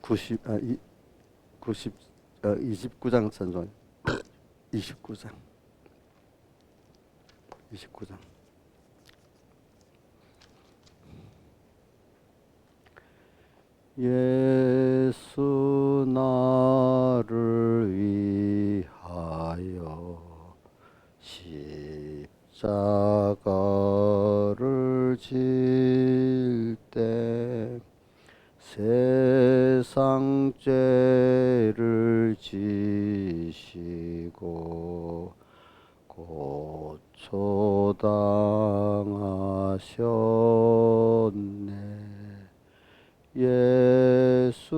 90, 90, 29장 찬송. 29장. 29장. 예수 나를 위하여 십자가를 질 때 세상 죄를 지시고 고초당하셨네. 예수여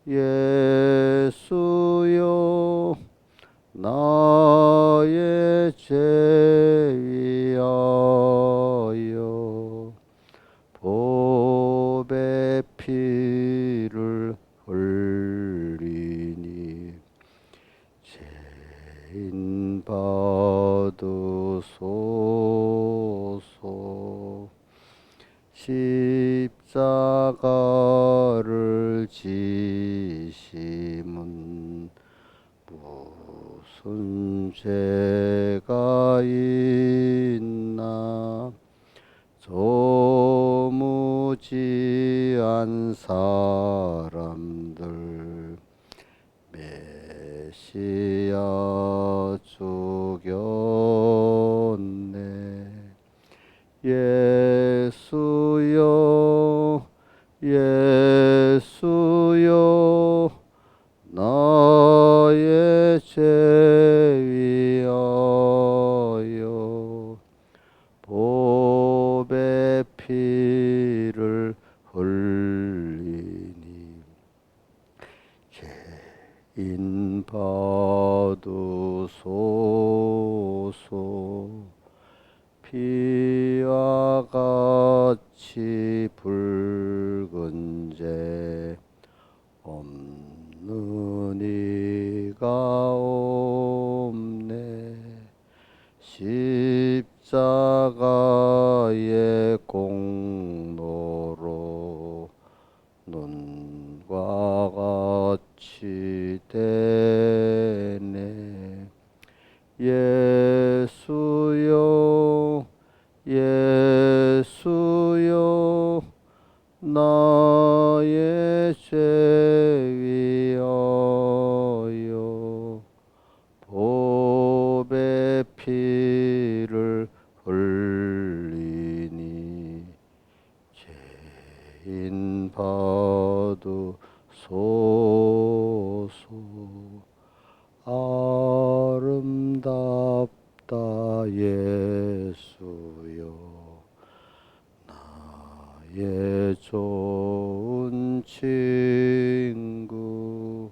예수여 나의 죄 위하여 법의 피를 흘리니 죄인 받으소서. 십자가를 지심은 무슨 죄가 있나. 조무지한 사람들 메시아 죽였네. 예수여 예수여 나의 죄 위하여 법의 피를 흘리니 죄인 받으소서. 피와 같이 붉은 죄 없는 이가 없네. 십자가의 공로로 눈과 같이 되네. 예수여 예수여 나의 죄 위하여 법의 피를 흘리니 죄인 받으소서. 아름답다 예수여 나의 좋은 친구.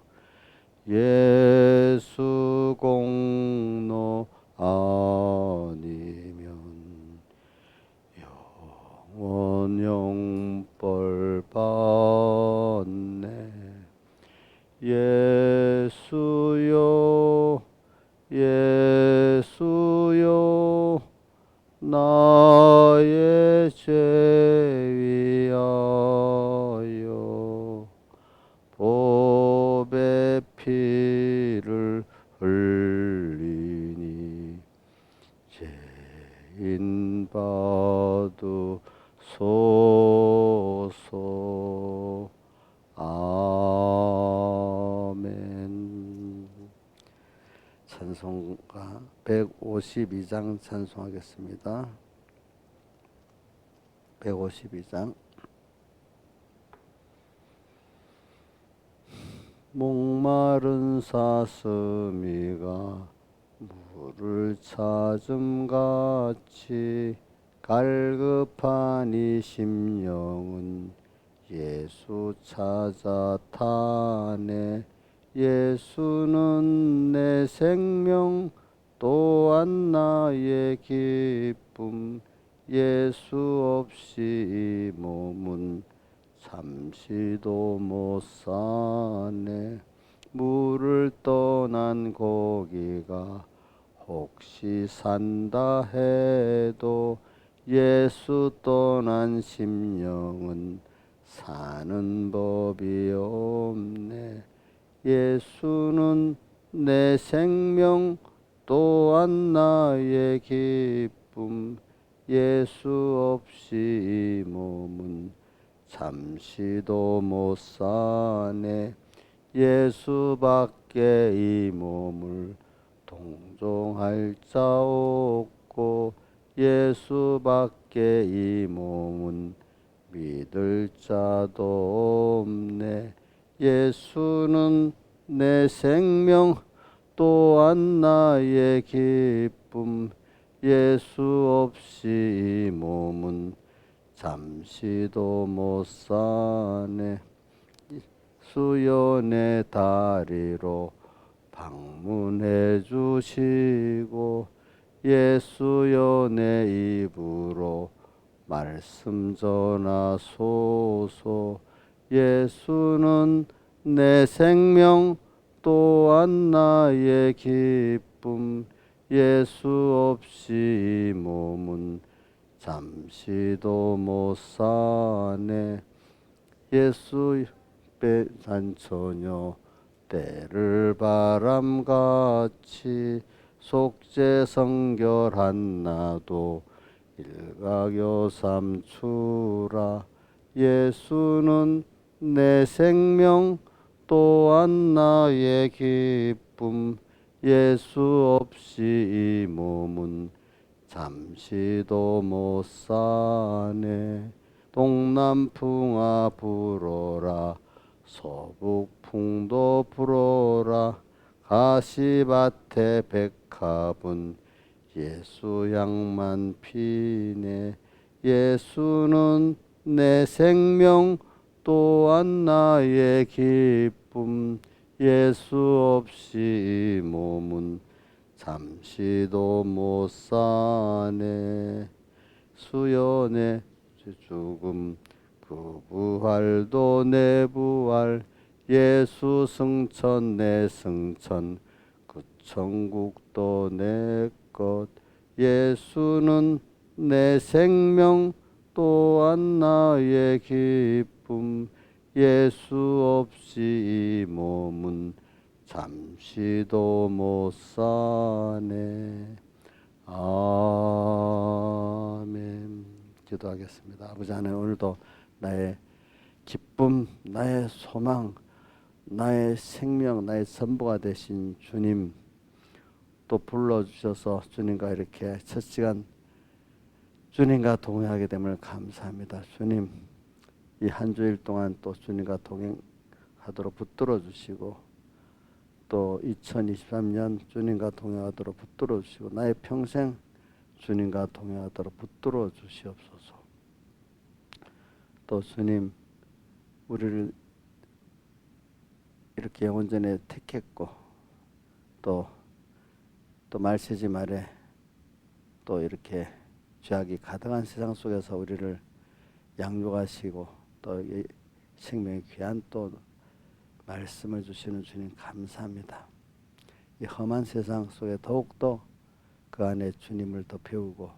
예수 공로 아니면 영원 영벌 받네. 예수여 예수여 나의 죄 위하여 법의 피를 흘리니 죄인 받으소서. 아멘. 찬송가 152장 찬송하겠습니다. 152장. 목마른 사슴이가 물을 찾음같이 갈급한 이 심령은 예수 찾아 타네. 예수는 내 생명 또한 나의 기쁨. 예수 없이 이 몸은 잠시도 못 사네. 물을 떠난 고기가 혹시 산다 해도 예수 떠난 심령은 사는 법이 없네. 예수는 내 생명 또한 나의 기쁨. 예수 없이 이 몸은 잠시도 못 사네. 예수밖에 이 몸을 동정할 자 없고 예수밖에 이 몸은 믿을 자도 없네. 예수는 내 생명 또한 나의 기쁨. 예수 없이 이 몸은 잠시도 못 사네. 수연의 다리로 방문해 주시고 예수연의 입으로 말씀 전하소서. 예수는 내 생명 또한 나의 기쁨. 예수 없이 이 몸은 잠시도 못 사네. 예수 산처녀 때를 바람같이 속죄성결한 나도 일각여삼추라. 예수는 내 생명 또한 나의 기쁨. 예수 없이 이 몸은 잠시도 못 사네. 동남풍아 불어라. 서북풍도 불어라. 가시밭에 백합은 예수 향만 피네. 예수는 내 생명 또한 나의 기쁨. 예수 없이 이 몸은 잠시도 못 사네. 수연의 죽음 그 부활도 내 부활. 예수 승천 내 승천 그 천국도 내 것. 예수는 내 생명 또한 나의 기쁨. 예수 없이 이 몸은 잠시도 못 사네. 아멘. 기도하겠습니다. 아버지 하나님, 오늘도 나의 기쁨, 나의 소망, 나의 생명, 나의 전부가 되신 주님 또 불러주셔서 주님과 이렇게 첫 시간 주님과 동행하게 됨을 감사합니다. 주님, 이 한 주일 동안 또 주님과 동행하도록 붙들어 주시고 또 2023년 주님과 동행하도록 붙들어 주시고 나의 평생 주님과 동행하도록 붙들어 주시옵소서. 또 주님, 우리를 이렇게 영원전에 택했고 또 말세지 말에 또 이렇게 죄악이 가득한 세상 속에서 우리를 양육하시고 또 생명의 귀한 또 말씀을 주시는 주님 감사합니다. 이 험한 세상 속에 더욱더 그 안에 주님을 더 배우고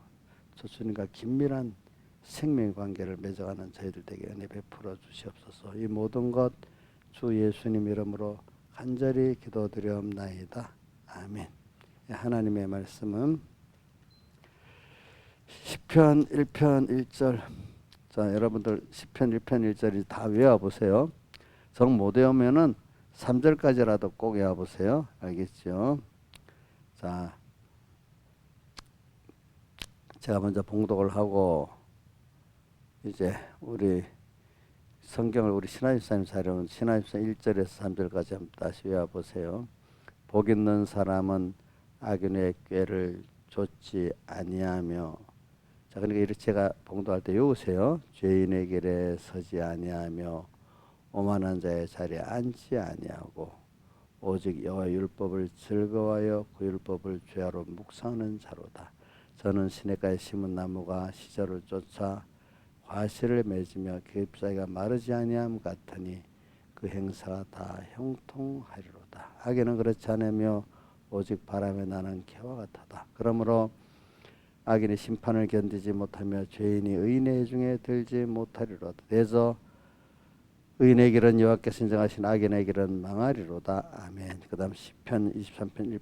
저 주님과 긴밀한 생명의 관계를 맺어가는 저희들 에게 은혜 베풀어 주시옵소서. 이 모든 것 주 예수님 이름으로 간절히 기도드리옵나이다. 아멘. 하나님의 말씀은 시편 1편 1절. 자, 여러분들 시편 1편 1절이 다 외워보세요. 정 못 외우면은 3절까지라도 꼭 외워보세요. 알겠죠? 자, 제가 먼저 봉독을 하고 이제 우리 성경을 우리 신하집사님 자료는 신하집사 1절에서 3절까지 한번 다시 외워보세요. 복 있는 사람은 악인의 꾀를 좇지 아니하며. 자, 그러니까 이렇게 제가 봉독할 때 외우세요. 죄인의 길에 서지 아니하며 오만한 자의 자리에 앉지 아니하고 오직 여호와의 율법을 즐거워하여 그 율법을 죄하로 묵상하는 자로다. 저는 시냇가에 심은 나무가 시절을 쫓아 과실을 맺으며 그 잎사귀가 마르지 아니함 같으니 그 행사가 다 형통하리로다. 악인은 그렇지 않으며 오직 바람에 나는 개와 같다. 그러므로 악인이 심판을 견디지 못하며 죄인이 의인의 중에 들지 못하리로다. 대저 의인의 길은 여호와께서 인정하신 악인의 길은 망하리로다. 아멘. 그 다음 시편 23편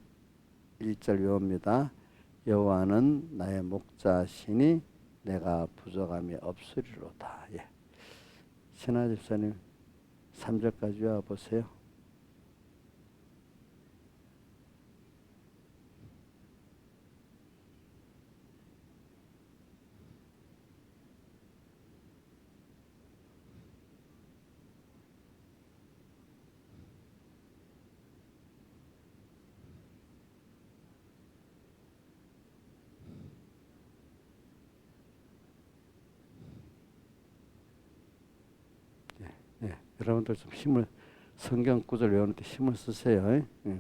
1절 외웁니다. 여호와는 나의 목자시니 내가 부족함이 없으리로다. 예. 신하 집사님 3절까지 외워보세요. 예. 여러분들 좀 성경 구절 외우는 데 힘을 쓰세요. 예.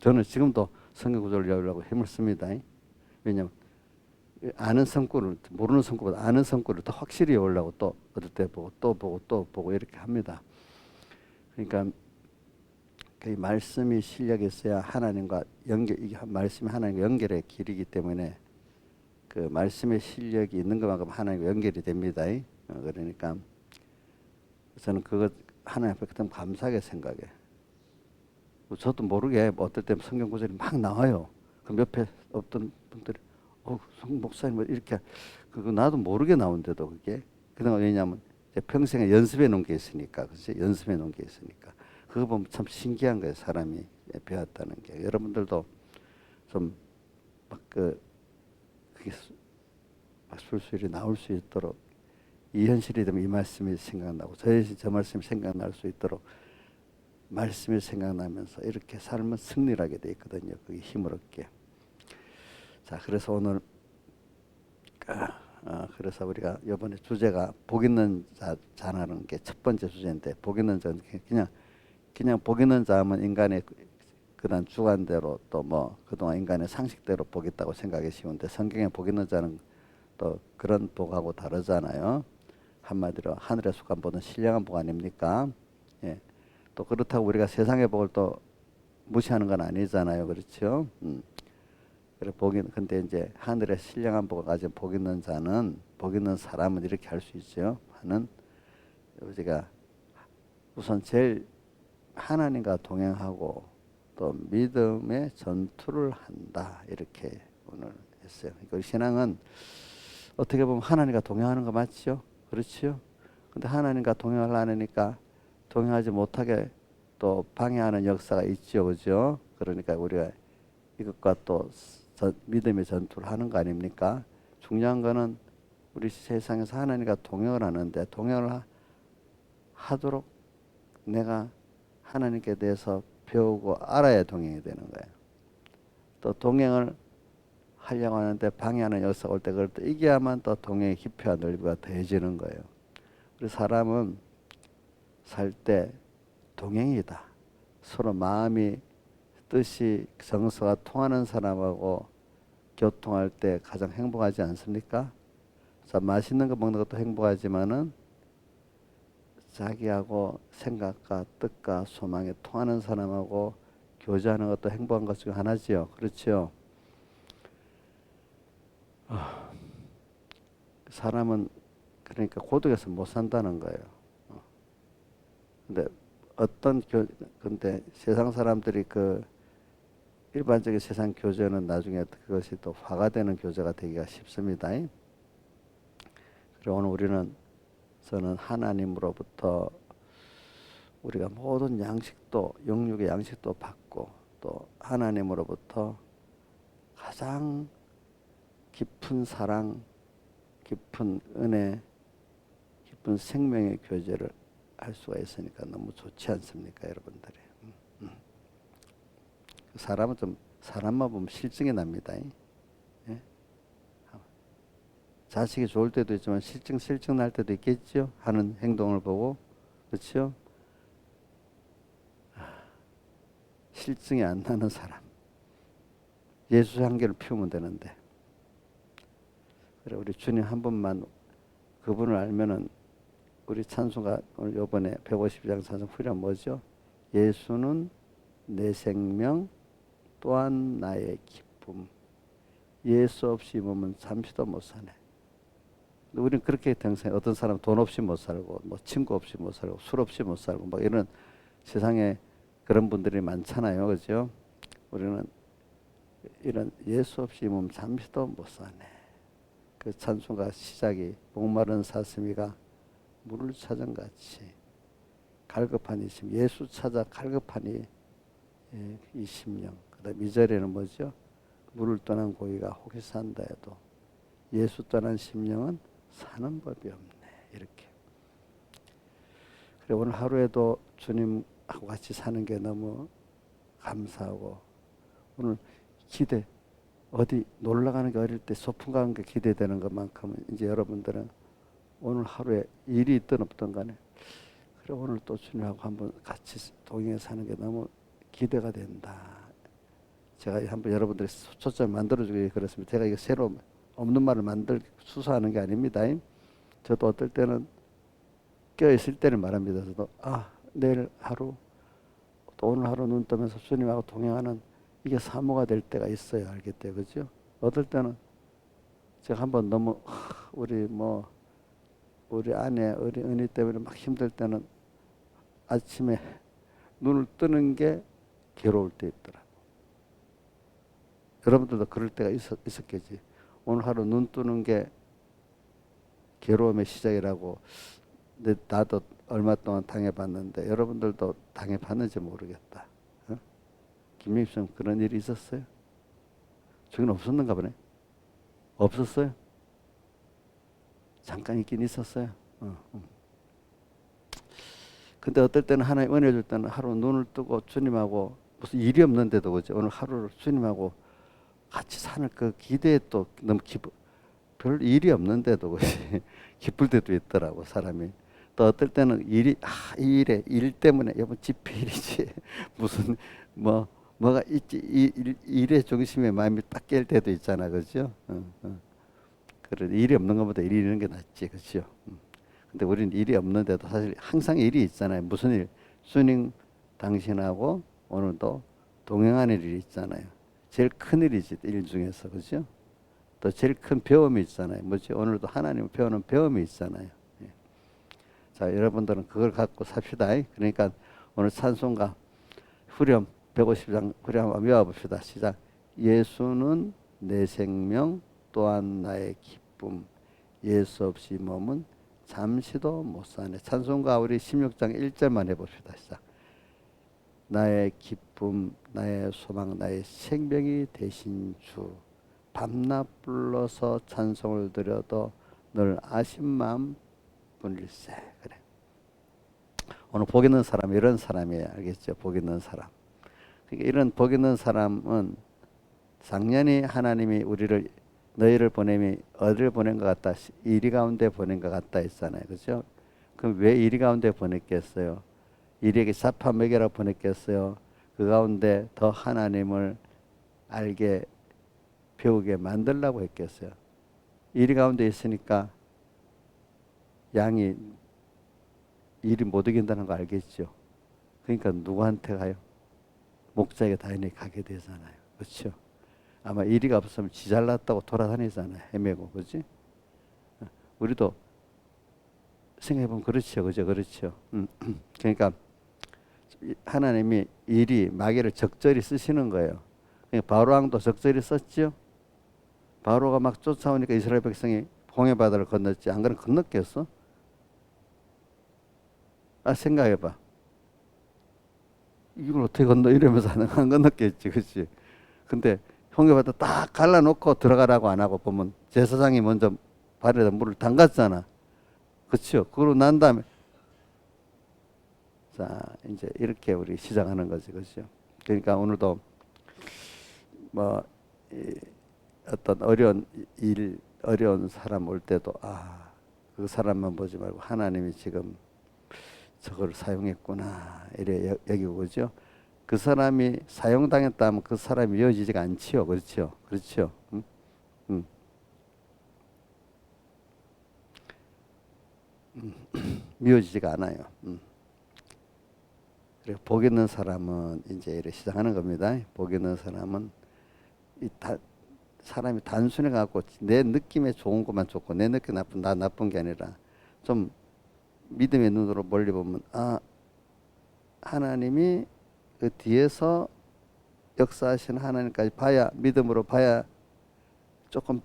저는 지금도 성경 구절 외우려고 힘을 씁니다. 왜냐하면 아는 성구를 모르는 성구보다 아는 성구를 더 확실히 외우려고 또 어떨 때 보고 또 보고 또 보고 이렇게 합니다. 그러니까 그 말씀이 실력이 있어야 하나님과 이게 말씀이 하나님과 연결의 길이기 때문에 그 말씀의 실력이 있는 것만큼 하나님과 연결이 됩니다. 그러니까 저는 그것 하나님 앞에 그때 감사하게 생각해. 저도 모르게 어떨 때 성경 구절이 막 나와요. 그럼 옆에 어떤 분들이 성 목사님 뭐 이렇게 그거 나도 모르게 나온데도 그게 그동안 왜냐하면 평생에 연습해 놓은 게 있으니까 그렇지 연습해 놓은 게 있으니까 그거 보면 참 신기한 거예요. 사람이 배웠다는 게 여러분들도 좀 막 그게 막 술술이 나올 수 있도록 이 현실이 되면 이 말씀이 생각나고 저 말씀이 생각날 수 있도록 말씀이 생각나면서 이렇게 삶은 승리하게 돼 있거든요. 그게 힘을 얻게. 자, 그래서 오늘 그래서 우리가 이번에 주제가 복 있는 자라는 게 첫 번째 주제인데 복 있는 자는 그냥 복 있는 자면 인간의 그런 주관대로 또 뭐 그동안 인간의 상식대로 복 있다고 생각이 쉬운데 성경에 복 있는 자는 또 그런 복하고 다르잖아요. 한마디로 하늘의 속한 복은 신령한 복 아닙니까? 예. 또 그렇다고 우리가 세상의 복을 또 무시하는 건 아니잖아요. 그렇죠? 그래 근데 이제 하늘의 신령한 복을 가진 복 있는 자는 복 있는 사람은 이렇게 할 수 있죠. 하는 우리가 우선 제일 하나님과 동행하고 또 믿음의 전투를 한다 이렇게 오늘 했어요. 그러니까 신앙은 어떻게 보면 하나님과 동행하는 거 맞죠? 그렇죠? 근데 하나님과 동행을 안 하니까 동행하지 못하게 또 방해하는 역사가 있죠, 그죠? 그러니까 우리가 이것과 또 믿음의 전투를 하는 거 아닙니까? 중요한 거는 우리 세상에서 하나님과 동행을 하는데 동행을 하도록 내가 하나님께 대해서 배우고 알아야 동행이 되는 거예요. 또 동행을 하려고 하는데 방해하는 역사가 올 때 그걸 또 이겨야만 또 동행의 깊이와 넓이가 더해지는 거예요. 우리 사람은 살 때 동행이다. 서로 마음이 뜻이 정서가 통하는 사람하고 교통할 때 가장 행복하지 않습니까? 자, 맛있는 거 먹는 것도 행복하지만은 자기하고 생각과 뜻과 소망이 통하는 사람하고 교제하는 것도 행복한 것 중 하나지요. 그렇죠? 사람은 그러니까 고독해서 못 산다는 거예요. 근데 근데 세상 사람들이 일반적인 세상 교제는 나중에 그것이 또 화가 되는 교제가 되기가 쉽습니다. 그리고 오늘 저는 하나님으로부터 우리가 모든 양식도 영육의 양식도 받고 또 하나님으로부터 가장 깊은 사랑, 깊은 은혜, 깊은 생명의 교제를 할 수가 있으니까 너무 좋지 않습니까, 여러분들이? 사람만 보면 실증이 납니다. 예? 자식이 좋을 때도 있지만 실증 날 때도 있겠죠. 하는 행동을 보고 그렇죠. 실증이 안 나는 사람 예수 향기를 피우면 되는데 그래 우리 주님 한 분만 그분을 알면은 우리 찬송가 오늘 요번에 152장 찬송 후렴 뭐죠? 예수는 내 생명 또한 나의 기쁨 예수 없이 몸은 잠시도 못 사네. 우리는 그렇게 평생 어떤 사람 돈 없이 못 살고 뭐 친구 없이 못 살고 술 없이 못 살고 막 이런 세상에 그런 분들이 많잖아요, 그죠? 우리는 이런 예수 없이 몸 잠시도 못 사네. 그 찬송가 시작이 목마른 사슴이가 물을 찾은 같이 갈급한 이심 예수 찾아 갈급하니 이 심령. 그다음 2절에는 뭐죠? 물을 떠난 고기가 혹시 산다 해도 예수 떠난 심령은 사는 법이 없네. 이렇게. 그래 오늘 하루에도 주님하고 같이 사는 게 너무 감사하고 오늘 기대 어디 놀러 가는 게 어릴 때 소풍 가는 게 기대되는 것만큼은 이제 여러분들은 오늘 하루에 일이 있든 없든 간에 그래 오늘 또 주님하고 한번 같이 동행해 사는 게 너무 기대가 된다. 제가 한번 여러분들의 초점 만들어주기 그렇습니다. 제가 이거 새로 없는 말을 수사하는 게 아닙니다. 저도 어떨 때는 껴있을 때는 말합니다. 저도 내일 하루 또 오늘 하루 눈 뜨면서 주님하고 동행하는 이게 사모가 될 때가 있어요. 알겠대요. 그죠? 어떨 때는 제가 한번 너무 우리 아내 우리 은희 때문에 막 힘들 때는 아침에 눈을 뜨는 게 괴로울 때 있더라고. 여러분들도 그럴 때가 있었겠지. 오늘 하루 눈 뜨는 게 괴로움의 시작이라고 나도 얼마 동안 당해봤는데 여러분들도 당해봤는지 모르겠다. 어? 김명희 씨 그런 일이 있었어요? 저긴 없었는가 보네. 없었어요? 잠깐 있긴 있었어요. 근데 어떨 때는 하나님 은혜 줄 때는 하루 눈을 뜨고 주님하고 무슨 일이 없는데도 그죠? 오늘 하루를 주님하고 같이 사는 그 기대에 또 너무 별 일이 없는데도 그지? 기쁠 때도 있더라고 사람이. 또 어떨 때는 이 일 때문에 여보 집회일이지 무슨 뭐가 있지 일의 중심에 마음이 딱 깰 때도 있잖아, 그죠? 그래 일이 없는 것보다 일이 있는 게 낫지, 그죠? 근데 우리는 일이 없는데도 사실 항상 일이 있잖아요. 무슨 일? 주님 당신하고 오늘도 동행하는 일이 있잖아요. 제일 큰 일이지 일 중에서, 그죠? 또 제일 큰 배움이 있잖아요. 뭐지? 오늘도 하나님을 배우는 배움이 있잖아요. 예. 자, 여러분들은 그걸 갖고 삽시다. 그러니까 오늘 찬송가 후렴 150장 후렴 한번 외워봅시다. 시작. 예수는 내 생명 또한 나의 기쁨. 예수 없이 몸은 잠시도 못 사네. 찬송가 우리 16장 1절만 해봅시다. 시작. 나의 기쁨, 나의 소망, 나의 생명이 되신 주. 밤낮 불러서 찬송을 드려도 늘 아신 마음 뿐일세. 그래. 오늘 복 있는 사람 이런 사람이에요. 알겠죠? 복 있는 사람. 그러니까 이런 복 있는 사람은 작년에 하나님이 너희를 보냄이 어디를 보낸 것 같다. 이리 가운데 보낸 것 같다 했잖아요. 그죠? 그럼 왜 이리 가운데 보냈겠어요? 이리에게 사파 먹여라 보냈겠어요? 그 가운데 더 하나님을 알게 배우게 만들라고 했겠어요? 이리 가운데 있으니까 양이 일이 못 이긴다는 거 알겠죠? 그러니까 누구한테 가요? 목자에게 당연히 가게 되잖아요. 그렇죠? 아마 일이가 없으면 지 잘났다고 돌아다니잖아요. 헤매고, 그렇지? 우리도 생각해보면 그렇죠, 그죠? 그렇죠. 그러니까 하나님이 마귀를 적절히 쓰시는 거예요. 그러니까 바로 왕도 적절히 썼죠. 바로가 막 쫓아오니까 이스라엘 백성이 홍해 바다를 건넜지. 안 그러면 건넜겠어? 생각해봐. 이걸 어떻게 건너 이러면서 안 건넜겠지, 그렇지? 근데 홍해바다 딱 갈라놓고 들어가라고 안 하고 보면 제사장이 먼저 발에다 물을 담갔잖아. 그렇죠? 그러고 난 다음에 자 이제 이렇게 우리 시작하는 거지, 그렇죠? 그러니까 오늘도 어떤 어려운 사람 올 때도 그 사람만 보지 말고 하나님이 지금 저걸 사용했구나 이래 여기고, 그죠? 그 사람이 사용당했다면 그 사람이 이어지지가 않지요. 그렇죠? 그렇죠? 미워지지가 않아요. 그리고 복 있는 사람은 이제 이렇게 시작하는 겁니다. 복 있는 사람은 사람이 단순해 갖고 내 느낌에 좋은 것만 좋고 내 느낌에 나쁜 게 아니라 좀 믿음의 눈으로 멀리 보면 하나님이 그 뒤에서 역사하시는 하나님까지 봐야 믿음으로 봐야 조금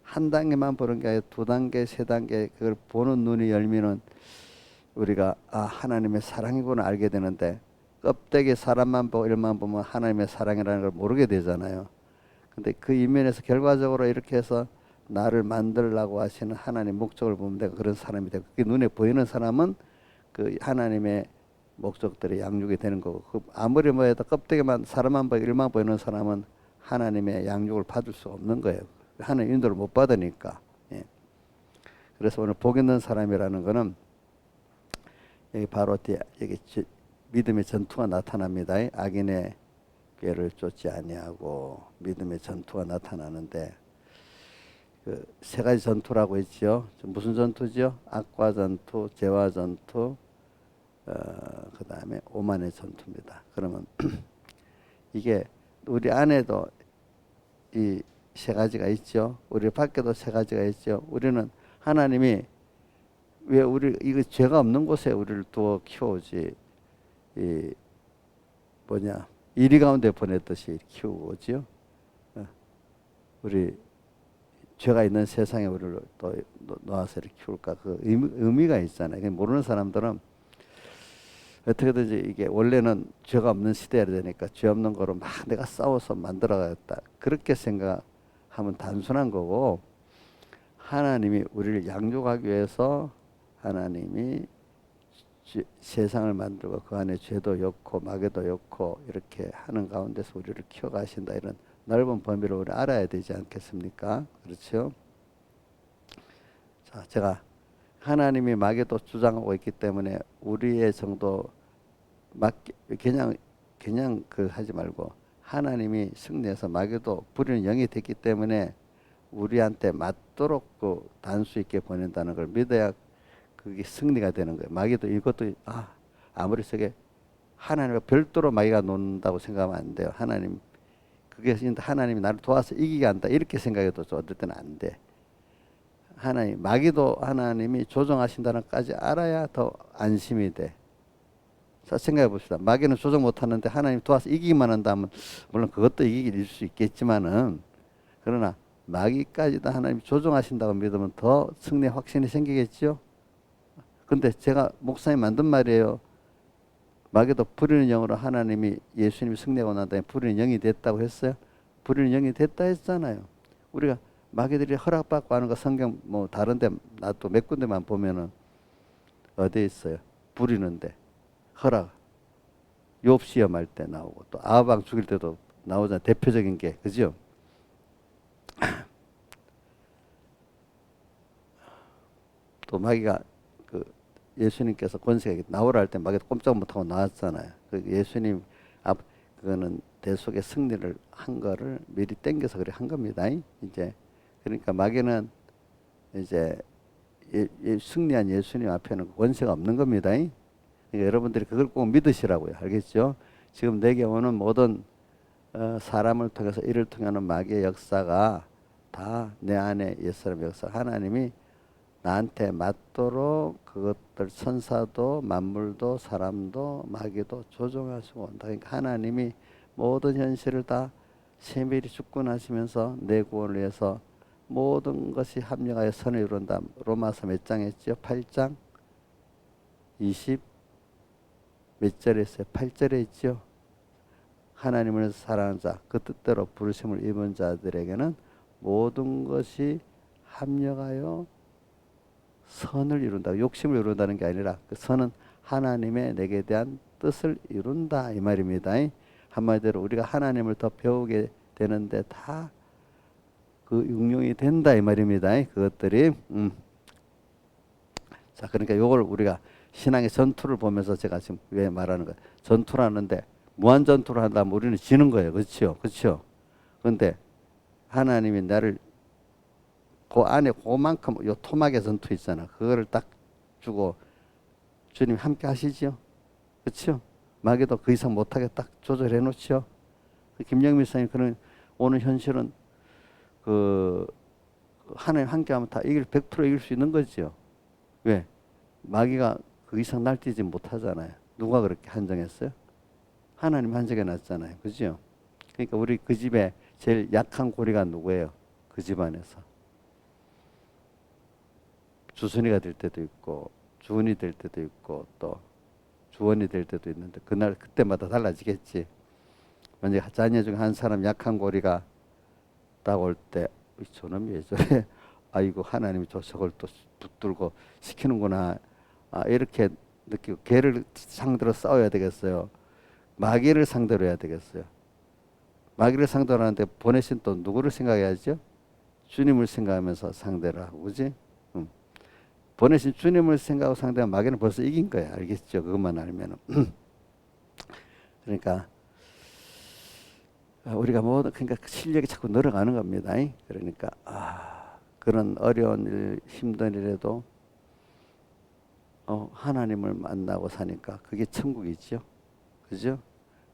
한 단계만 보는 게 아니라 두 단계, 세 단계 그걸 보는 눈이 열리면 우리가 하나님의 사랑이구나 알게 되는데 껍데기 사람만 보고 일만 보면 하나님의 사랑이라는 걸 모르게 되잖아요. 근데 그 이면에서 결과적으로 이렇게 해서 나를 만들라고 하시는 하나님 목적을 보면 내가 그런 사람이 되고 그게 눈에 보이는 사람은 그 하나님의 목적들이 양육이 되는 거고 아무리 뭐 해도 껍데기만 사람만 보고 일만 보이는 사람은 하나님의 양육을 받을 수 없는 거예요. 하나님 인도를 못 받으니까. 예. 그래서 오늘 복 있는 사람이라는 거는 여기 바로 뒤에 여기 믿음의 전투가 나타납니다. 악인의 꾀를 쫓지 아니하고 믿음의 전투가 나타나는데 그 세 가지 전투라고 했죠. 무슨 전투죠? 악과 전투, 죄와 전투, 그 다음에 오만의 전투입니다. 그러면 이게 우리 안에도 이 세 가지가 있죠. 우리 밖에도 세 가지가 있죠. 우리는 하나님이 왜 우리 이거 죄가 없는 곳에 우리를 두어 키워오지 이리 가운데 보냈듯이 키우고지요. 우리 죄가 있는 세상에 우리를 또 놓아서 이렇게 키울까 그 의미가 있잖아요. 모르는 사람들은 어떻게든지 이게 원래는 죄가 없는 시대야 되니까 죄 없는 거로 막 내가 싸워서 만들어가겠다 그렇게 생각하면 단순한 거고 하나님이 우리를 양육하기 위해서 하나님이 세상을 만들고 그 안에 죄도 넣고 마귀도 넣고 이렇게 하는 가운데서 우리를 키워가신다 이런 넓은 범위를 우리 알아야 되지 않겠습니까? 그렇죠? 자, 제가 하나님이 마귀도 주장하고 있기 때문에 우리의 정도 그냥 그 하지 말고 하나님이 승리해서 마귀도 부리는 영이 됐기 때문에 우리한테 맞도록 그 단수 있게 보낸다는 걸 믿어야 그게 승리가 되는 거예요. 마귀도 이것도 아무리 세게 하나님과 별도로 마귀가 논다고 생각하면 안 돼요. 하나님이 나를 도와서 이기게 한다 이렇게 생각해도 어떨 때는 안 돼. 마귀도 하나님이 조정하신다는 것까지 알아야 더 안심이 돼. 자, 생각해 봅시다. 마귀는 조정 못하는데 하나님 도와서 이기기만 한다면 물론 그것도 이길 수 있겠지만은 그러나 마귀까지도 하나님이 조정하신다고 믿으면 더 승리의 확신이 생기겠죠. 근데 제가 목사님 만든 말이에요. 마귀도 부리는 영으로 하나님이 예수님이 승리하고 난 다음에 부리는 영이 됐다고 했어요. 부리는 영이 됐다 했잖아요. 우리가 마귀들이 허락받고 하는 거 성경 뭐 다른데 또 몇 군데만 보면은 어디에 있어요? 부리는데 허락. 욥 시험할 때 나오고 또 아방 죽일 때도 나오잖아요. 대표적인 게 그죠? 또 마귀가 예수님께서 권세가 나오라 할 때 마귀도 꼼짝 못하고 나왔잖아요. 예수님 그거는 대속의 승리를 한 거를 미리 땡겨서 그래 한 겁니다. 이제 그러니까 마귀는 이제 승리한 예수님 앞에는 권세가 없는 겁니다. 그러니까 여러분들이 그걸 꼭 믿으시라고요. 알겠죠? 지금 내게 오는 모든 사람을 통해서 이를 통하는 마귀의 역사가 다 내 안에 옛사람 역사 하나님이 나한테 맞도록 그것들 천사도 만물도 사람도 마귀도 조종하시고 온다. 그러니까 하나님이 모든 현실을 다 세밀히 주권하시면서 내 구원을 위해서 모든 것이 합력하여 선을 이룬다. 로마서 몇 장 했죠? 8장 20 몇 절에 있어요? 8절에 있죠? 하나님을 사랑하는 자, 그 뜻대로 부르심을 입은 자들에게는 모든 것이 합력하여 선을 이룬다. 욕심을 이룬다는 게 아니라 그 선은 하나님의 내게 대한 뜻을 이룬다 이 말입니다. 한마디로 우리가 하나님을 더 배우게 되는데 다 그 응용이 된다 이 말입니다. 그것들이 자, 그러니까 이걸 우리가 신앙의 전투를 보면서 제가 지금 왜 말하는 거예요. 전투라는데 무한 전투를 한다면 우리는 지는 거예요. 그렇죠? 그렇죠? 그런데 하나님이 나를 그 안에 그만큼 요 토막의 전투 있잖아. 그거를 딱 주고 주님 함께 하시죠. 그렇죠? 마귀도 그 이상 못하게 딱 조절해 놓죠. 김영민 선생님 그런 오늘 현실은 그 하나님 함께하면 다 100% 이길 수 있는 거죠. 왜? 마귀가 그 이상 날뛰지 못하잖아요. 누가 그렇게 한정했어요? 하나님 한정해 놨잖아요. 그죠? 그러니까 우리 그 집에 제일 약한 고리가 누구예요? 그 집안에서. 주순이가 될 때도 있고 주은이 될 때도 있고 또 주원이 될 때도 있는데 그날 그때마다 달라지겠지. 만약에 자녀 중에 한 사람 약한 고리가 딱 올 때 저놈이 왜 저래? 아이고 하나님이 저걸 또 붙들고 시키는구나. 이렇게 느끼고 걔를 상대로 싸워야 되겠어요. 마귀를 상대로 해야 되겠어요. 마귀를 상대로 하는데 보내신 또 누구를 생각해야죠? 주님을 생각하면서 상대를 하고 그지? 보내신 주님을 생각하고 상대하면 마귀는 벌써 이긴 거야. 알겠죠? 그것만 알면은. 그러니까 우리가 모두 그러니까 실력이 자꾸 늘어가는 겁니다. 그러니까 그런 어려운 일, 힘든 일에도 하나님을 만나고 사니까 그게 천국이죠. 그죠?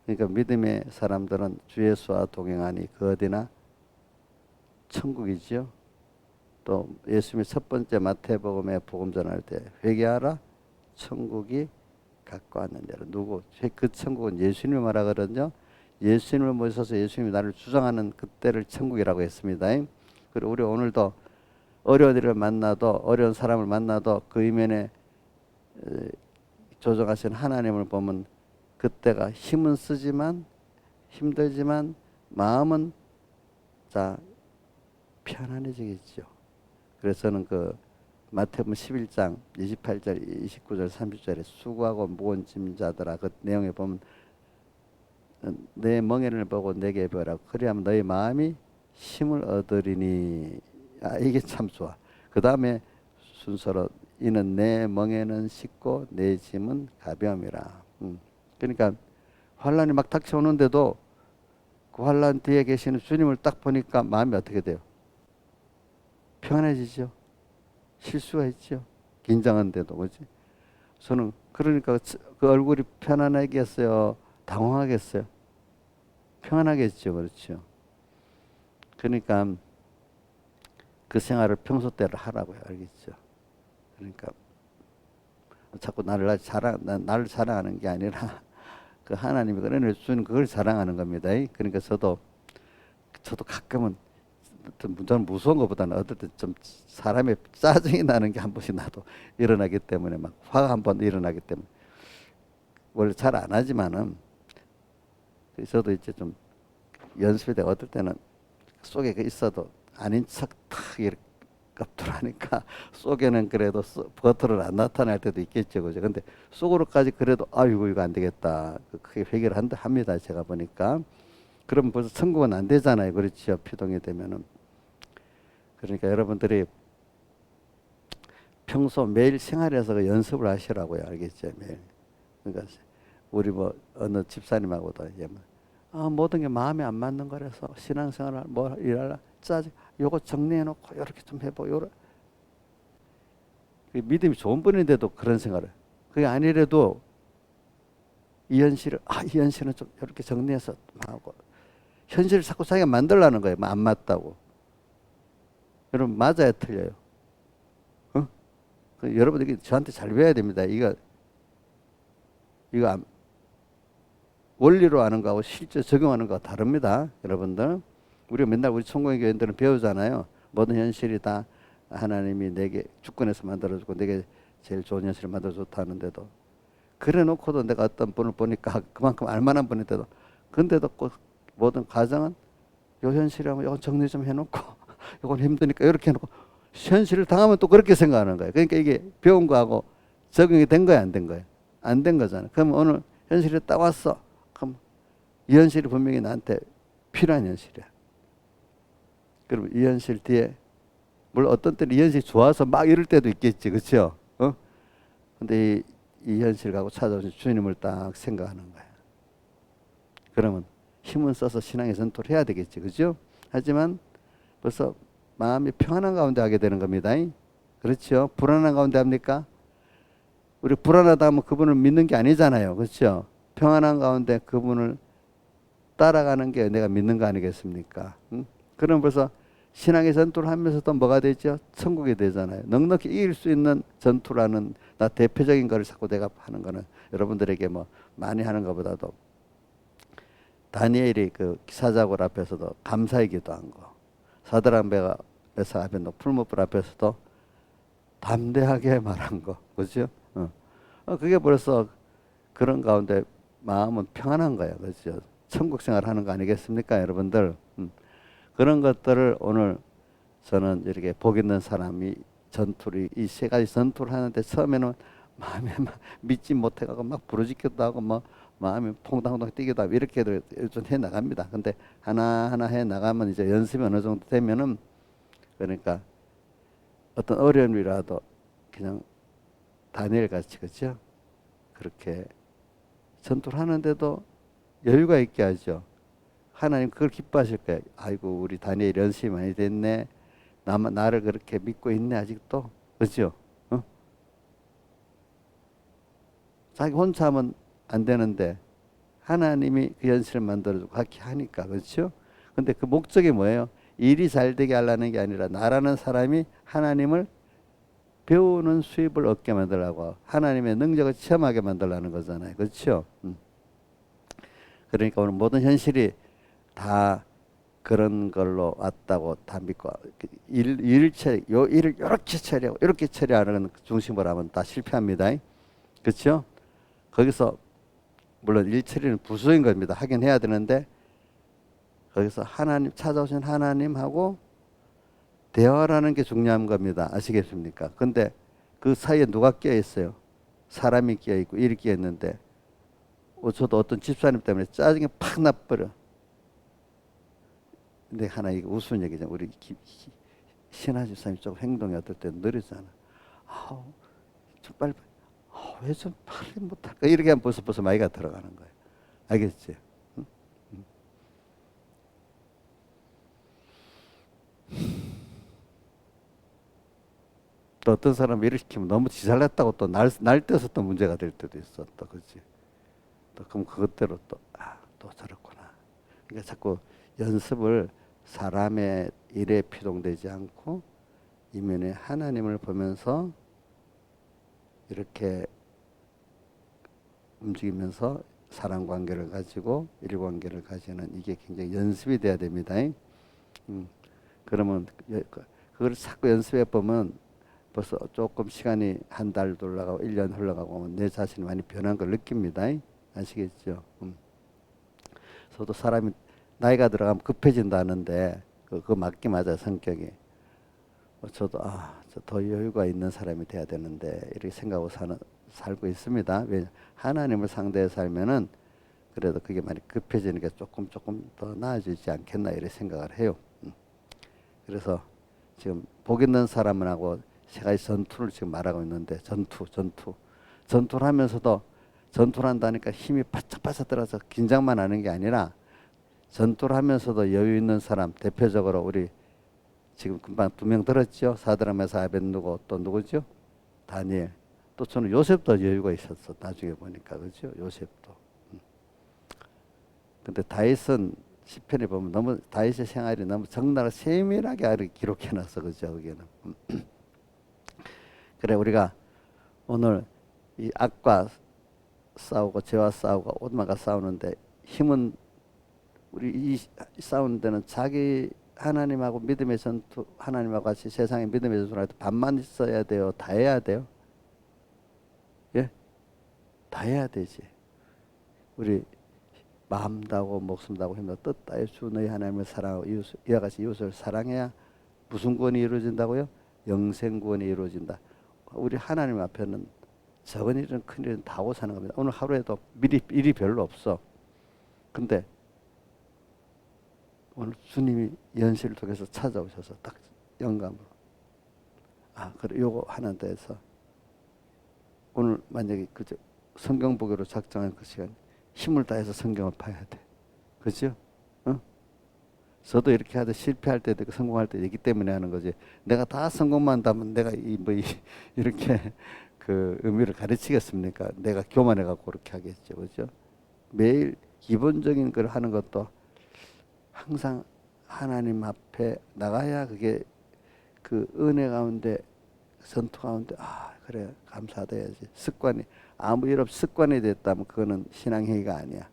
그러니까 믿음의 사람들은 주 예수와 동행하니 그 어디나 천국이죠. 또 예수님이 첫 번째 마태복음에 복음 전할 때 회개하라 천국이 가까웠느니라. 누구? 그 천국은 예수님을 말하거든요. 예수님을 모셔서 예수님이 나를 주장하는 그때를 천국이라고 했습니다. 그리고 우리 오늘도 어려운 일을 만나도 어려운 사람을 만나도 그 이면에 조정하신 하나님을 보면 그때가 힘은 쓰지만 힘들지만 마음은 자 편안해지겠죠. 그래서 저는 그 마태복음 11장 28절 29절 30절에 수고하고 무거운 짐자들아 그 내용에 보면 내 멍에를 보고 내게 배우라 그리하면 너희 마음이 힘을 얻으리니 이게 참 좋아. 그 다음에 순서로 이는 내 멍에는 쉽고 내 짐은 가벼움이라. 그러니까 환란이 막 닥쳐오는데도 그 환란 뒤에 계시는 주님을 딱 보니까 마음이 어떻게 돼요? 평안해지죠. 실수가 있죠. 긴장한데도 그렇지. 저는 그러니까 그 얼굴이 편안하겠어요? 당황하겠어요? 평안하겠죠. 그렇죠. 그러니까 그 생활을 평소대로 하라고요. 알겠죠. 그러니까 자꾸 나를 자랑하는 게 아니라 그 하나님이 은혜를 주는 그걸 자랑하는 겁니다. 그러니까 저도 가끔은 저는 무서운 것보다는 어떨 때 좀 사람의 짜증이 나는 게 한 번씩 나도 일어나기 때문에 막 화가 한 번 일어나기 때문에 원래 잘 안 하지만은 저도 이제 좀 연습이 돼. 어떨 때는 속에 있어도 아닌 척탁 이렇게 깝돌하니까 속에는 그래도 겉으로 안 나타날 때도 있겠죠, 그죠? 근데 속으로까지 그래도 아이고 이거 안 되겠다. 크게 회개를 합니다. 제가 보니까. 그럼 벌써 천국은 안 되잖아요, 그렇죠? 피동이 되면은. 그러니까 여러분들이 평소 매일 생활에서 그 연습을 하시라고요, 알겠죠? 매일. 그러니까 우리 뭐 어느 집사님하고도 이제 모든 게 마음에 안 맞는 거라서 신앙생활을 뭐 일하라 짜증 요거 정리해놓고 이렇게 좀 해보 요래. 믿음이 좋은 분인데도 그런 생각을 그게 아니래도 이 현실은 좀 이렇게 정리해서 하고 현실을 자꾸 자기가 만들라는 거예요. 안 맞다고. 여러분 맞아야 틀려요. 여러분들이 저한테 잘 배워야 됩니다. 이거 원리로 아는 거하고 실제 적용하는 거가 다릅니다. 여러분들. 우리가 맨날 우리 천공의 교인들은 배우잖아요. 모든 현실이 다 하나님이 내게 주권에서 만들어주고 내게 제일 좋은 현실을 만들어줬다 하는데도 그래 놓고도 내가 어떤 분을 보니까 그만큼 알만한 분인데도 근데도 꼭 모든 가정은 요 현실이라면 이건 정리 좀 해놓고 이건 힘드니까 이렇게 해놓고 현실을 당하면 또 그렇게 생각하는 거예요. 그러니까 이게 배운 거하고 적용이 된 거야 안 된 거예요? 안 된 거잖아요. 그럼 오늘 현실이 딱 왔어. 그럼 이 현실이 분명히 나한테 필요한 현실이야. 그럼 이 현실 뒤에 물론 어떤 때는 이 현실이 좋아서 막 이럴 때도 있겠지. 그렇죠? 근데 이 현실 갖고 찾아오신 주님을 딱 생각하는 거야. 그러면 힘은 써서 신앙의 전투를 해야 되겠지. 그죠? 하지만 벌써 마음이 평안한 가운데 하게 되는 겁니다. 그렇죠? 불안한 가운데 합니까? 우리 불안하다 하면 그분을 믿는 게 아니잖아요. 그렇죠? 평안한 가운데 그분을 따라가는 게 내가 믿는 거 아니겠습니까? 그럼 벌써 신앙의 전투를 하면서도 뭐가 되죠? 천국이 되잖아요. 넉넉히 이길 수 있는 전투라는 나 대표적인 거를 자꾸 내가 하는 거는 여러분들에게 뭐 많이 하는 것보다도 다니엘이 그 기사자굴 앞에서도 감사의 기도한 거, 사드락 메삭 앞에 풀무불 앞에서도 담대하게 말한 거, 그렇죠? 그게 벌써 그런 가운데 마음은 평안한 거예요, 그렇죠? 천국 생활하는 거 아니겠습니까, 여러분들? 그런 것들을 오늘 저는 이렇게 복 있는 사람이 전투를 이 세 가지 전투를 하는데 처음에는 마음에 막 믿지 못해가고 막 부르짖기도 하고 뭐 마음이 퐁당퐁당 뛰기도 하고 이렇게 좀 해 나갑니다. 근데 하나하나 해 나가면 이제 연습이 어느 정도 되면은 그러니까 어떤 어려움이라도 그냥 다니엘 같이 그렇죠? 그렇게 전투를 하는데도 여유가 있게 하죠. 하나님 그걸 기뻐하실 거예요. 아이고 우리 다니엘 연습이 많이 됐네. 나를 그렇게 믿고 있네 아직도. 그렇죠? 자기 혼자 하면 안 되는데 하나님이 그 연습을 만들어주고 같이 하니까 그렇죠? 근데 그 목적이 뭐예요? 일이 잘 되게 하려는 게 아니라 나라는 사람이 하나님을 배우는 수입을 얻게 만들라고 하나님의 능력을 체험하게 만들라는 거잖아요. 그렇죠? 그러니까 오늘 모든 현실이 다 그런 걸로 왔다고 다 믿고 일 처리, 요 일을 이렇게 처리하고 이렇게 처리하는 중심으로 하면 다 실패합니다. 그렇죠? 거기서 물론 일 처리는 부수인 겁니다. 하긴 해야 되는데 거기서 하나님 찾아오신 하나님하고 대화라는 게 중요한 겁니다. 아시겠습니까? 근데 그 사이에 누가 끼어 있어요? 사람이 끼어 있고 일이 끼어 있는데 저도 어떤 집사님 때문에 짜증이 팍 나버려. 근데 하나 이거 우스운 얘기잖아. 우리 신하 집사님 쪽 행동이 어떨 때 느리잖아. 아우 좀 빨리 왜 좀 빨리 못할까? 이렇게 하면 벌써 마이가 들어가는 거예요. 알겠지? 응? 또 어떤 사람은 일을 시키면 너무 지잘났다고 또 날 떼서 또 문제가 될 때도 있어. 또 그렇지. 또 그럼 그것대로 또 저렇구나. 그러니까 자꾸 연습을 사람의 일에 피동되지 않고 이면에 하나님을 보면서 이렇게 움직이면서 사람 관계를 가지고 일 관계를 가지는 이게 굉장히 연습이 돼야 됩니다. 그러면 그걸 자꾸 연습해 보면 벌써 조금 시간이 한 달도 흘러가고 1년 흘러가고 내 자신이 많이 변한 걸 느낍니다. 아시겠죠? 저도 사람이 나이가 들어가면 급해진다는데 그거 맞기 맞아요. 성격이. 저도 더 여유가 있는 사람이 돼야 되는데 이렇게 생각하고 살고 있습니다. 왜 하나님을 상대해 살면은 그래도 그게 많이 급해지니까 조금 더 나아지지 않겠나 이렇게 생각을 해요. 그래서 지금 복 있는 사람은 하고 세 가지 전투를 지금 말하고 있는데 전투를 하면서도 전투를 한다니까 힘이 바짝바짝 들어서 긴장만 하는 게 아니라 전투를 하면서도 여유 있는 사람 대표적으로 우리 지금 금방 두 명 들었죠. 사드락 메삭 아벳느고 또 누구죠? 다니엘. 또 저는 요셉도 여유가 있었어. 나중에 보니까 그렇죠. 요셉도. 근데 다윗은 시편에 보면 너무 다윗의 생활이 너무 적나라 세밀하게 기록해놨어. 그죠? 거기는. 그래 우리가 오늘 이 악과 싸우고 죄와 싸우고 오만과 싸우는데 힘은 우리 이 싸우는 데는 자기 하나님하고 믿음의 전투 하나님하고 같이 세상의 믿음의 전투를 할 때 반만 있어야 돼요? 다 해야 돼요? 예? 다 해야 되지. 우리 마음 다하고 목숨 다하고 힘도 뜻 다해 주 너희 하나님을 사랑하고 이와 같이 이웃을 사랑해야 무슨 구원이 이루어진다고요? 영생 구원이 이루어진다. 우리 하나님 앞에는 적은 일은 큰 일은 다 하고 사는 겁니다. 오늘 하루에도 일이 별로 없어. 근데 오늘 주님이 연실을 통해서 찾아오셔서 딱 영감으로 그래 요거 하는 데서 오늘 만약에 그저 성경 보기로 작정한 그 시간 힘을 다해서 성경을 봐야 돼. 그죠? 저도 이렇게 하다 실패할 때도 있고 성공할 때도 있기 때문에 하는 거지. 내가 다 성공만 한다면 내가 이렇게 그 의미를 가르치겠습니까? 내가 교만해 갖고 그렇게 하겠죠. 그죠? 매일 기본적인 걸 하는 것도 항상 하나님 앞에 나가야 그게 그 은혜 가운데 전투 가운데 그래 감사하다 해야지. 습관이 아무 일 없이 습관이 됐다면 그거는 신앙행위가 아니야.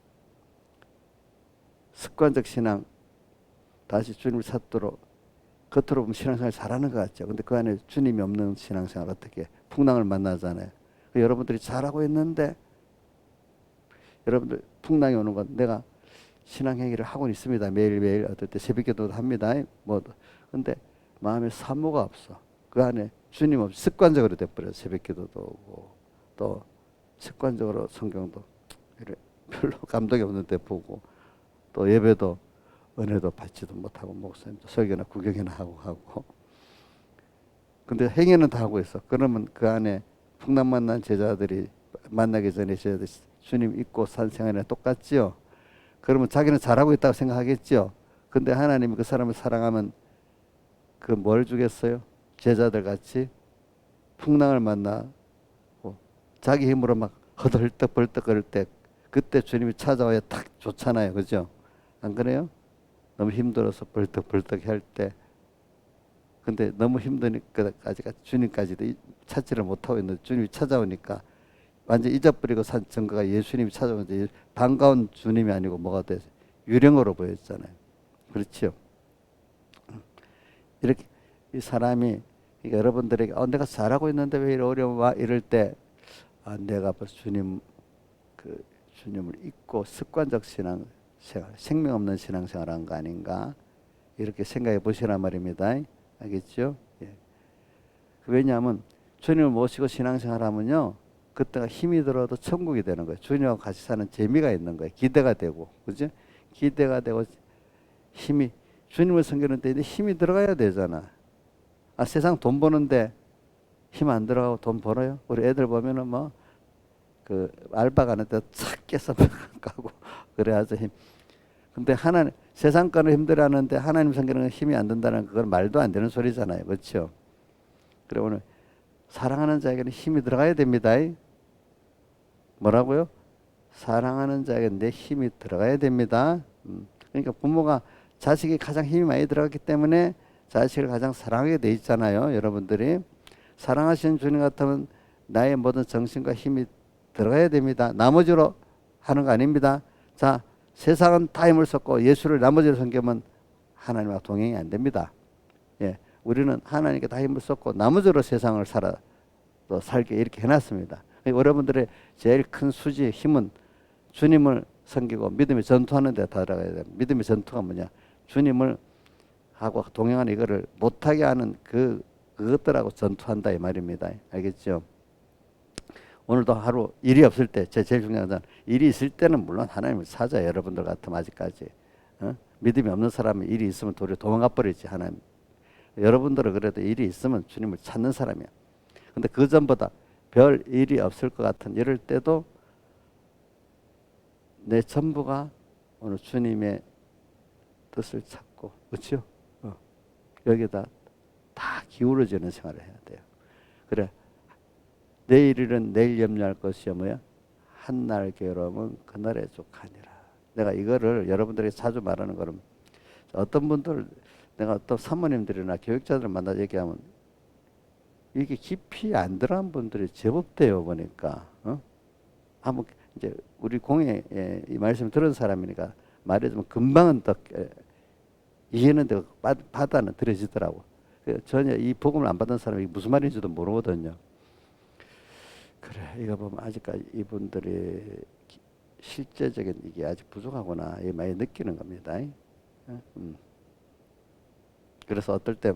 습관적 신앙 다시 주님을 찾도록 겉으로 보면 신앙생활 잘하는 것 같죠. 근데 그 안에 주님이 없는 신앙생활 어떻게 풍랑을 만나잖아요. 여러분들이 잘하고 있는데 여러분들 풍랑이 오는 건 내가 신앙행위를 하고 있습니다. 매일매일 어떨 때 새벽기도도 합니다. 뭐 근데 마음에 사모가 없어. 그 안에 주님 없이 습관적으로 돼버려. 새벽기도도 오고 또 습관적으로 성경도 별로 감동이 없는데 보고 또 예배도 은혜도 받지도 못하고 목사님도 설교나 구경이나 하고 근데 행위는 다 하고 있어. 그러면 그 안에 풍랑 만난 제자들이 만나기 전에 제자들이 주님 잊고 산 생활이랑 똑같지요. 그러면 자기는 잘하고 있다고 생각하겠죠. 근데 하나님이 그 사람을 사랑하면 그 뭘 주겠어요? 제자들 같이 풍랑을 만나고 자기 힘으로 막 허덜떡벌떡 때 그때 주님이 찾아와야 탁 좋잖아요. 그죠? 안 그래요? 너무 힘들어서 벌떡벌떡 할 때 근데 너무 힘드니까 아직 주님까지도 찾지를 못하고 있는데 주님이 찾아오니까 완전 잊어버리고 산 증거가 예수님이 찾아오는데 반가운 주님이 아니고 뭐가 돼서 유령으로 보였잖아요. 그렇죠? 이렇게 이 사람이 그러니까 여러분들에게 내가 잘하고 있는데 왜 이런 어려움 와 이럴 때 내가 벌써 주님을 잊고 습관적 신앙생활, 생명 없는 신앙생활한 거 아닌가 이렇게 생각해 보시란 말입니다. 알겠죠? 예. 왜냐하면 주님을 모시고 신앙생활하면요 그때가 힘이 들어도 천국이 되는 거예요. 주님하고 같이 사는 재미가 있는 거예요. 기대가 되고, 그죠? 기대가 되고 힘이 주님을 섬기는데 힘이 들어가야 되잖아. 세상 돈 버는데 힘 안 들어가고 돈 벌어요? 우리 애들 보면은 뭐 그 알바 가는데 착 깨서 가고 그래야죠 힘. 근데 하나님 세상 거는 힘들어하는데 하나님 섬기는 건 힘이 안 든다는 그건 말도 안 되는 소리잖아요, 그렇죠? 그래 오늘 사랑하는 자에게는 힘이 들어가야 됩니다. 뭐라고요? 사랑하는 자에게 내 힘이 들어가야 됩니다. 그러니까 부모가 자식이 가장 힘이 많이 들어갔기 때문에 자식을 가장 사랑하게 돼 있잖아요. 여러분들이 사랑하시는 주님 같으면 나의 모든 정신과 힘이 들어가야 됩니다. 나머지로 하는 거 아닙니다. 자, 세상은 다 힘을 쏟고 예수를 나머지로 섬기면 하나님과 동행이 안 됩니다. 예, 우리는 하나님께 다 힘을 쏟고 나머지로 세상을 살게 이렇게 해놨습니다. 여러분들의 제일 큰 수지 힘은 주님을 섬기고 믿음의 전투하는 데 다 들어가야 돼요. 믿음의 전투가 뭐냐? 주님을 하고 동행하는 이거를 못하게 하는 그것들하고 전투한다 이 말입니다. 알겠죠? 오늘도 하루 일이 없을 때 제일 중요한 건 일이 있을 때는 물론 하나님을 찾아요. 여러분들 같으면 아직까지 믿음이 없는 사람은 일이 있으면 도리어 도망가 버리지 하나님. 여러분들은 그래도 일이 있으면 주님을 찾는 사람이야. 근데 그 전보다 별 일이 없을 것 같은 이럴 때도 내 전부가 오늘 주님의 뜻을 찾고 그렇죠? 여기다 다 기울어지는 생활을 해야 돼요. 그래 내일 일은 내일 염려할 것이요 뭐야? 한날 괴로움은 그날에 족하니라. 내가 이거를 여러분들에게 자주 말하는 거는 어떤 분들 내가 어떤 사모님들이나 교육자들 만나 얘기하면 이게 깊이 안 들어간 분들이 제법 돼요 보니까. 한번 이제 우리 공예 이 말씀 들은 사람이니까 말해주면 금방은 더 이해는 되고 받아는 들어지더라고. 전혀 이 복음을 안 받은 사람이 무슨 말인지도 모르거든요. 그래 이거 보면 아직까지 이분들이 실제적인 이게 아직 부족하구나 이 많이 느끼는 겁니다. 그래서 어떨 때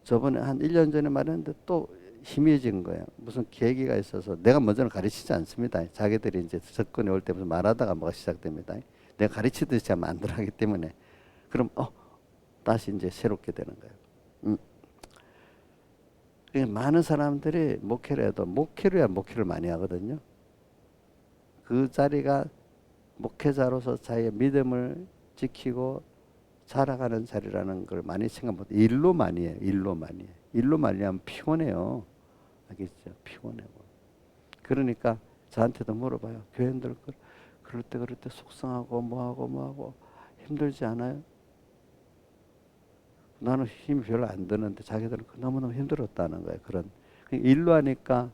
저번에 한 1년 전에 말했는데 또 희미해진 거예요. 무슨 계기가 있어서 내가 먼저는 가르치지 않습니다. 자기들이 이제 접근해 올 때 무슨 말하다가 뭐가 시작됩니다. 내가 가르치듯이 하면 안 들어가기 때문에 그럼 다시 이제 새롭게 되는 거예요. 많은 사람들이 목회를 해도 목회를 해야 목회를 많이 하거든요. 그 자리가 목회자로서 자기의 믿음을 지키고 자라가는 자리라는 걸 많이 생각 못. 일로 많이 해요. 일로 많이 해. 일로 많이 하면 피곤해요. 알겠죠? 피곤해요. 그러니까 저한테도 물어봐요. 교회들 그럴 때 속상하고 뭐하고 힘들지 않아요? 나는 힘이 별로 안 드는데 자기들은 너무너무 힘들었다는 거예요. 그런 일로 하니까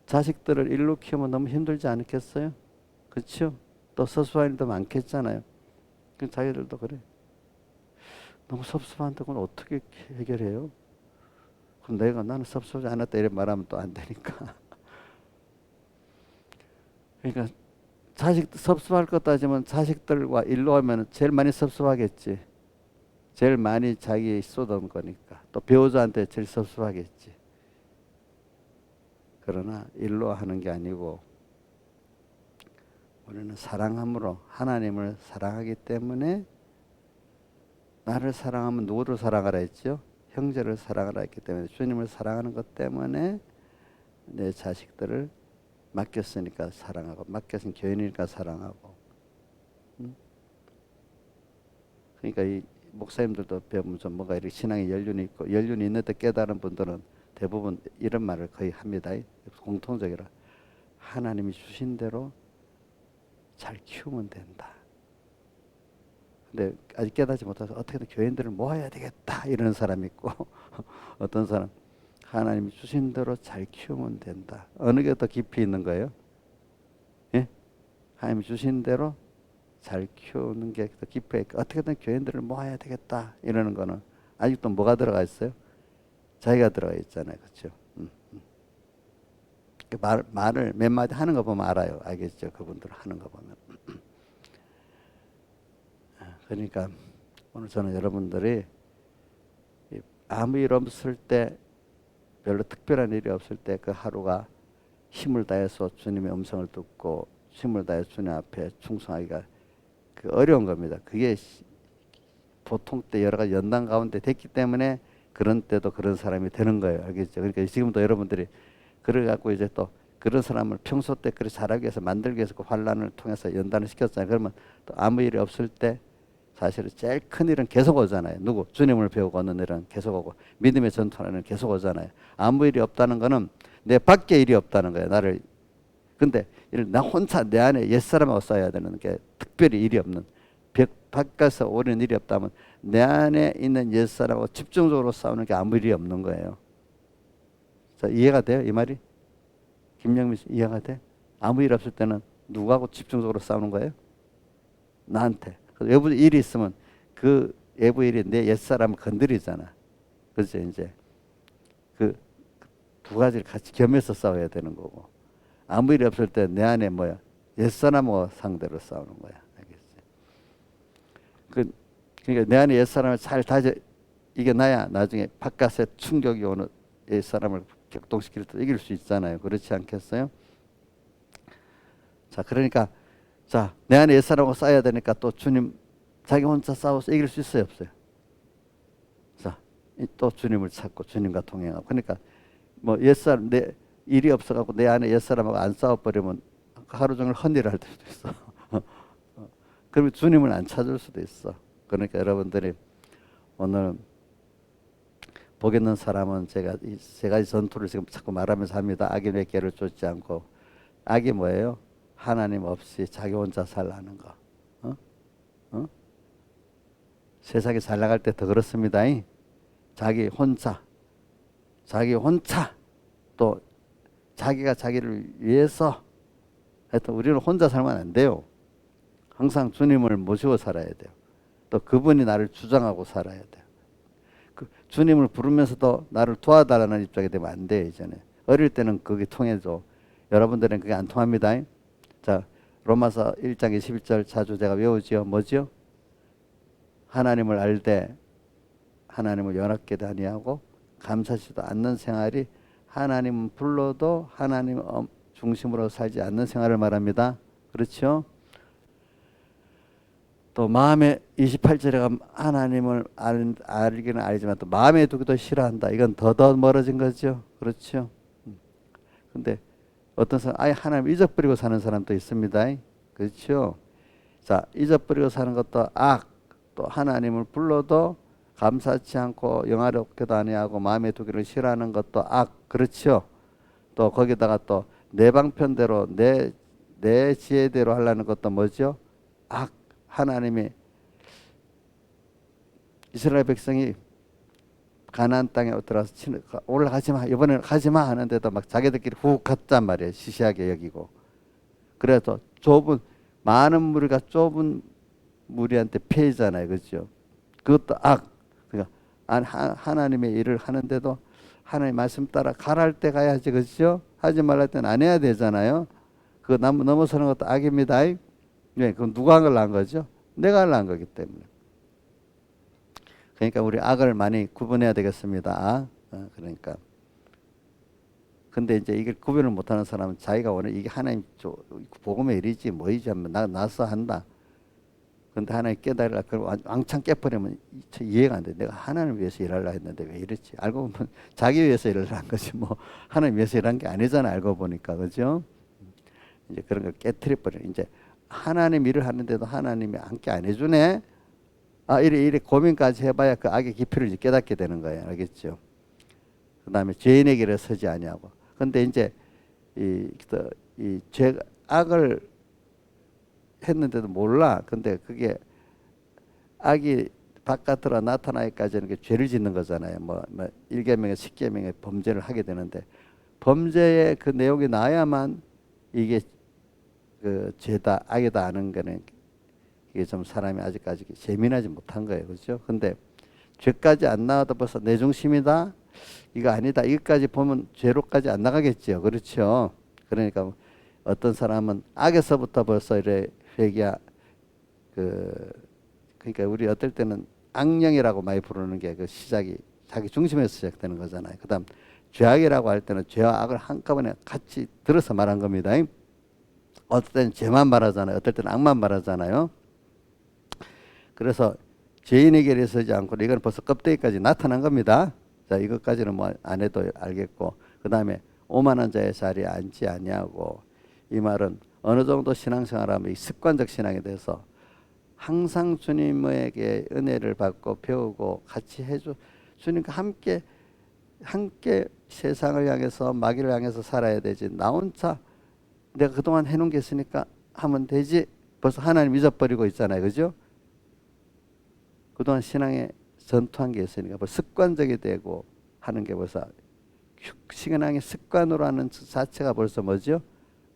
자식들을 일로 키우면 너무 힘들지 않겠어요? 그렇죠? 또 섭섭한 일도 많겠잖아요. 그 자기들도 그래. 너무 섭섭한데 그건 어떻게 해결해요? 그럼 나는 섭섭하지 않았다 이렇게 말하면 또 안 되니까. 그러니까 자식 섭섭할 것 따지면 자식들과 일로 하면 제일 많이 섭섭하겠지. 제일 많이 자기 쏟아온 거니까. 또 배우자한테 제일 섭섭하겠지. 그러나 일로 하는 게 아니고 우리는 사랑함으로 하나님을 사랑하기 때문에 나를 사랑하면 누구를 사랑하라 했죠? 형제를 사랑하라 했기 때문에 주님을 사랑하는 것 때문에 내 자식들을 맡겼으니까 사랑하고 맡겼은 교인이니까 사랑하고. 그러니까 이 목사님들도 배우면 좀 뭔가 이렇게 신앙에 연륜이 있고 연륜이 있는데 깨달은 분들은 대부분 이런 말을 거의 합니다. 공통적이라 하나님이 주신 대로 잘 키우면 된다. 근데 아직 깨닫지 못해서 어떻게든 교인들을 모아야 되겠다 이런 사람이 있고 어떤 사람 하나님이 주신 대로 잘 키우면 된다. 어느 게 더 깊이 있는 거예요? 예? 하나님이 주신 대로 잘 키우는 게 더 깊이 있고 어떻게든 교인들을 모아야 되겠다 이러는 거는 아직도 뭐가 들어가 있어요? 자기가 들어가 있잖아요. 그렇죠? 말을 몇 마디 하는 거 보면 알아요. 알겠죠? 그분들 하는 거 보면. 그러니까 오늘 저는 여러분들이 아무 일 없을 때 별로 특별한 일이 없을 때 그 하루가 힘을 다해서 주님의 음성을 듣고 힘을 다해서 주님 앞에 충성하기가 그 어려운 겁니다. 그게 보통 때 여러 가지 연단 가운데 됐기 때문에 그런 때도 그런 사람이 되는 거예요. 알겠죠? 그러니까 지금도 여러분들이 그래 갖고 이제 또 그런 사람을 평소 때 그렇게 잘하기 위해서 만들기 위해서 그 환란을 통해서 연단을 시켰잖아요. 그러면 또 아무 일이 없을 때 사실은 제일 큰 일은 계속 오잖아요. 누구? 주님을 배우고 얻는 일은 계속 오고 믿음의 전투하는 계속 오잖아요. 아무 일이 없다는 거는 내 밖에 일이 없다는 거예요. 나를. 근데 나 혼자 내 안에 옛사람하고 싸워야 되는 게 특별히 일이 없는 바깥에서 오는 일이 없다면 내 안에 있는 옛사람하고 집중적으로 싸우는 게 아무 일이 없는 거예요. 자, 이해가 돼요? 이 말이? 김영민 씨 이해가 돼? 아무 일 없을 때는 누구하고 집중적으로 싸우는 거예요? 나한테. 외부 일이 있으면 그 외부 일이 내 옛사람을 건드리잖아. 그렇죠? 이제 그 두 가지를 같이 겸해서 싸워야 되는 거고 아무 일이 없을 때 내 안에 뭐야? 옛사람하고 상대로 싸우는 거야. 알겠지? 그러니까 내 안에 옛사람을 잘 다져 이겨놔야 나중에 바깥에 충격이 오는 옛사람을 격동시킬 때 이길 수 있잖아요. 그렇지 않겠어요? 자, 그러니까 자, 내 안에 옛사람하고 싸워야 되니까 또 주님 자기 혼자 싸워서 이길 수 있어요, 없어요? 자, 또 주님을 찾고 주님과 동행하고 그러니까 뭐 옛사람 내 일이 없어갖고 내 안에 옛사람하고 안 싸워버리면 하루 종일 헛일을 할 수도 있어. 그러면 주님을 안 찾을 수도 있어. 그러니까 여러분들이 오늘 복 있는 사람은 제가 이 세 가지 전투를 지금 자꾸 말하면서 합니다. 악이 내 개를 쫓지 않고 악이 뭐예요? 하나님 없이 자기 혼자 살라는 거. 어? 어? 세상에 잘 나갈 때 더 그렇습니다. 자기 혼자 또 자기가 자기를 위해서 하여튼 우리는 혼자 살면 안 돼요. 항상 주님을 모시고 살아야 돼요. 또 그분이 나를 주장하고 살아야 돼요. 그 주님을 부르면서도 나를 도와달라는 입장이 되면 안 돼요. 이제는 어릴 때는 그게 통해도 여러분들은 그게 안 통합니다. 자, 로마서 1장 21절 자주 제가 외우지요. 뭐지요? 하나님을 알되 하나님을 연합케 아니하고 감사하지도 않는 생활이 하나님은 불러도 하나님 중심으로 살지 않는 생활을 말합니다. 그렇죠? 또 마음에 28절에 가면 하나님을 알기는 알지만 또 마음에 두기도 싫어한다. 이건 더 멀어진 거죠. 그렇죠? 근데 어떤 사람 아예 하나님 잊어버리고 사는 사람도 있습니다. 그렇죠? 자, 잊어버리고 사는 것도 악. 또 하나님을 불러도 감사치 않고 영화롭게도 아니하고 마음에 두기를 싫어하는 것도 악. 그렇죠? 또 거기다가 또 내 방편대로 내 지혜대로 하려는 것도 뭐죠? 악. 하나님이 이스라엘 백성이 가나안 땅에 들어가서 올라가지 마, 이번에는 가지 마 하는데도 막 자기들끼리 훅 갔단 말이에요. 시시하게 여기고. 그래서 많은 무리가 좁은 무리한테 패이잖아요, 그렇죠? 그것도 그러니까 하나님의 일을 하는데도 하나님 말씀 따라 가랄 때 가야지, 그렇죠? 하지 말랄 때는 안 해야 되잖아요. 그거 넘어서는 것도 악입니다. 네, 그건 누가 하려는 거죠? 내가 하려는 거기 때문에. 그러니까 우리 악을 많이 구분해야 되겠습니다. 그러니까. 근데 이제 이걸 구별을 못하는 사람은 자기가 오늘 이게 하나님 복음의 일이지 뭐이지 하면 나서 한다. 근데 하나님 깨달으라 그러고 왕창 깨버리면 이해가 안 돼. 내가 하나님 위해서 일하려 했는데 왜 이랬지? 알고 보면 자기 위해서 일을 한 거지 뭐 하나님 위해서 일한 게 아니잖아. 알고 보니까, 그죠? 이제 그런 걸 깨트려 버려. 이제 하나님 일을 하는데도 하나님이 함께 안 해주네. 이래 고민까지 해봐야 그 악의 깊이를 이제 깨닫게 되는 거예요. 알겠죠? 그 다음에 죄인의 길에 서지 아니하고. 근데 이제 악을 했는데도 몰라. 근데 그게 악이 바깥으로 나타나기까지는 그 죄를 짓는 거잖아요. 뭐 1계명에 10계명에 범죄를 하게 되는데 범죄의 그 내용이 나야만 이게 그 죄다 악이다 하는 거는 이게 좀 사람이 아직까지 재민하지 못한 거예요. 그렇죠? 근데 죄까지 안 나와도 벌써 내 중심이다. 이거 아니다. 이것까지 보면 죄로까지 안 나가겠죠. 그렇죠? 그러니까 어떤 사람은 악에서부터 벌써 이래 그러니까 우리 어떨 때는 악령이라고 많이 부르는 게 그 시작이 자기 중심에서 시작되는 거잖아요. 그다음 죄악이라고 할 때는 죄와 악을 한꺼번에 같이 들어서 말한 겁니다. 어떨 때는 죄만 말하잖아요. 어떨 때는 악만 말하잖아요. 그래서 죄인의 길에 서지 않고 이건 벌써 껍데기까지 나타난 겁니다. 자, 이것까지는 뭐 안 해도 알겠고, 그 다음에 오만한 자의 자리에 앉지 아니하고, 이 말은 어느 정도 신앙생활하면 이 습관적 신앙에 대해서 항상 주님에게 은혜를 받고 배우고 같이 주님과 함께 세상을 향해서 마귀를 향해서 살아야 되지. 나 혼자 내가 그동안 해놓은 게 있으니까 하면 되지. 벌써 하나님 잊어버리고 있잖아요. 그죠? 그동안 신앙에 전투한 게 있으니까 벌써 습관적이 되고 하는 게 벌써 신앙의 습관으로 하는 자체가 벌써 뭐죠?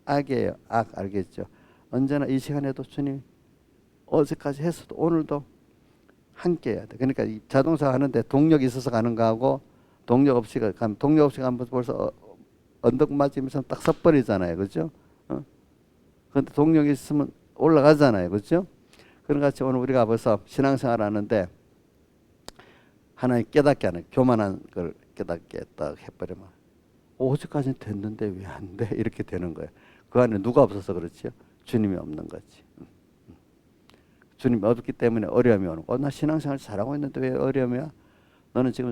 악이에요. 악. 알겠죠? 언제나 이 시간에도 주님 어제까지 했어도 오늘도 함께 해야 돼. 그러니까 이 자동차 하는데 동력이 있어서 가는 거하고 동력 없이 가면 벌써 언덕 맞으면서 딱 섰버리잖아요. 그죠? 그런데 동력이 있으면 올라가잖아요. 그죠? 그런 같이 오늘 우리가 벌써 신앙생활 하는데 하나님 깨닫게 하는 교만한 걸 깨닫게 딱 해버리면 어제까지는 됐는데 왜 안 돼? 이렇게 되는 거예요. 그 안에 누가 없어서 그렇지요? 주님이 없는 거지. 주님이 없기 때문에 어려움이 오는 거. 나 신앙생활 잘하고 있는데 왜 어려움이야? 너는 지금